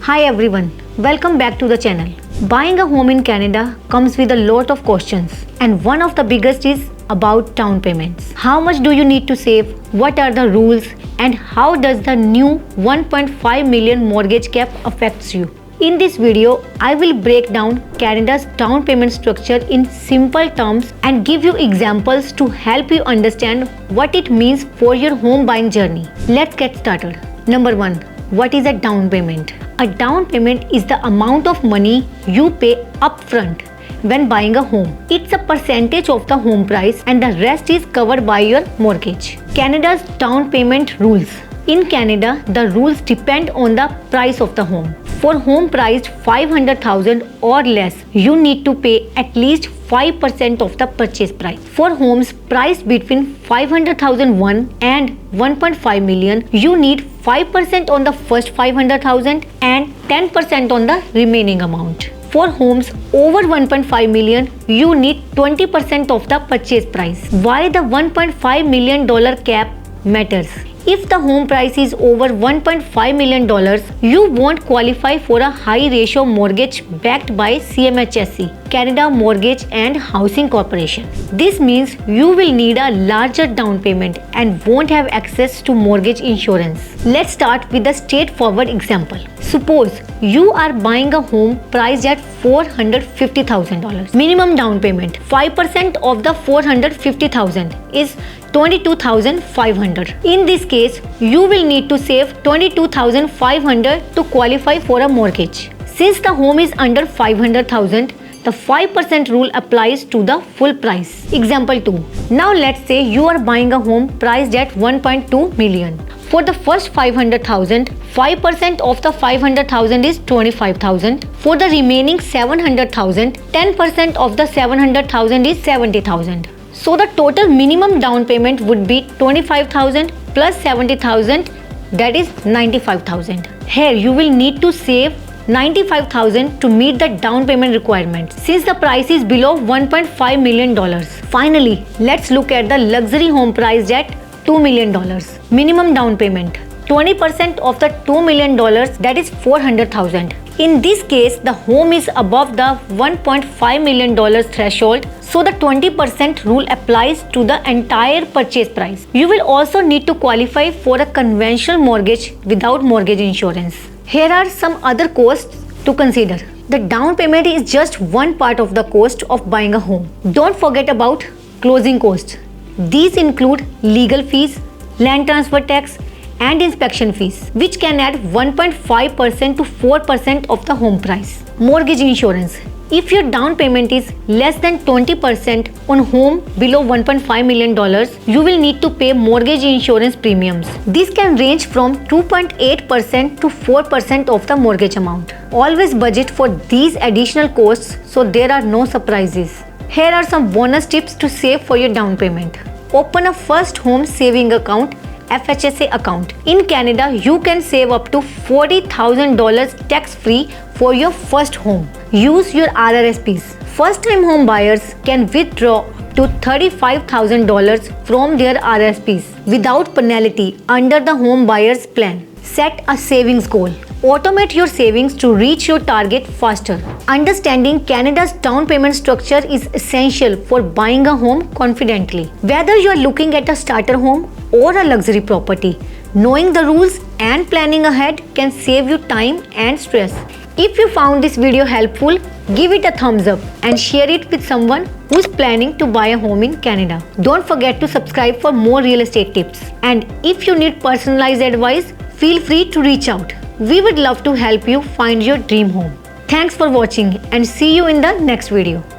Hi everyone, welcome back to the channel. Buying a home in Canada comes with a lot of questions, and one of the biggest is about down payments. How much do you need to save? What are the rules? And how does the new 1.5 million mortgage cap affects you? In this video, I will break down Canada's down payment structure in simple terms and give you examples to help you understand what it means for your home buying journey. Let's get started. Number 1. What is a down payment? A down payment is the amount of money you pay upfront when buying a home. It's a percentage of the home price and the rest is covered by your mortgage. Canada's down payment rules. In Canada, the rules depend on the price of the home. For home priced $500,000 or less, you need to pay at least 5% of the purchase price. For homes priced between $500,001 and $1.5 million, you need 5% on the first $500,000 and 10% on the remaining amount. For homes over $1.5 million, you need 20% of the purchase price. Why the $1.5 million cap matters? If the home price is over $1.5 million, you won't qualify for a high ratio mortgage backed by CMHC, Canada Mortgage and Housing Corporation. This means you will need a larger down payment and won't have access to mortgage insurance. Let's start with a straightforward example. Suppose you are buying a home priced at $450,000. Minimum down payment 5% of the $450,000 is $22,500. In this case, you will need to save $22,500 to qualify for a mortgage. Since the home is under $500,000, the 5% rule applies to the full price. Example 2. Now let's say you are buying a home priced at $1.2 million. For the first $500,000, 5% of the $500,000 is $25,000. For the remaining $700,000, 10% of the $700,000 is $70,000. So the total minimum down payment would be $25,000 plus $70,000, that is $95,000. Here you will need to save $95,000 to meet the down payment requirement since the price is below $1.5 million. Finally, let's look at the luxury home priced at $2 million. Minimum down payment 20% of the $2 million, that is $400,000. In this case, the home is above the $1.5 million threshold, so the 20% rule applies to the entire purchase price. You will also need to qualify for a conventional mortgage without mortgage insurance. Here are some other costs to consider. The down payment is just one part of the cost of buying a home. Don't forget about closing costs. These include legal fees, land transfer tax, and inspection fees, which can add 1.5% to 4% of the home price. Mortgage insurance. If your down payment is less than 20% on home below $1.5 million, you will need to pay mortgage insurance premiums. This can range from 2.8% to 4% of the mortgage amount. Always budget for these additional costs so there are no surprises. Here are some bonus tips to save for your down payment. Open a first home saving account, FHSA account. In Canada, you can save up to $40,000 tax-free for your first home. Use your RRSPs. First-time home buyers can withdraw to $35,000 from their RRSPs without penalty under the home buyer's plan. Set a savings goal. Automate your savings to reach your target faster. Understanding Canada's down payment structure is essential for buying a home confidently. Whether you are looking at a starter home or a luxury property, knowing the rules and planning ahead can save you time and stress. If you found this video helpful, give it a thumbs up and share it with someone who's planning to buy a home in Canada. Don't forget to subscribe for more real estate tips. And if you need personalized advice, feel free to reach out. We would love to help you find your dream home. Thanks for watching and see you in the next video.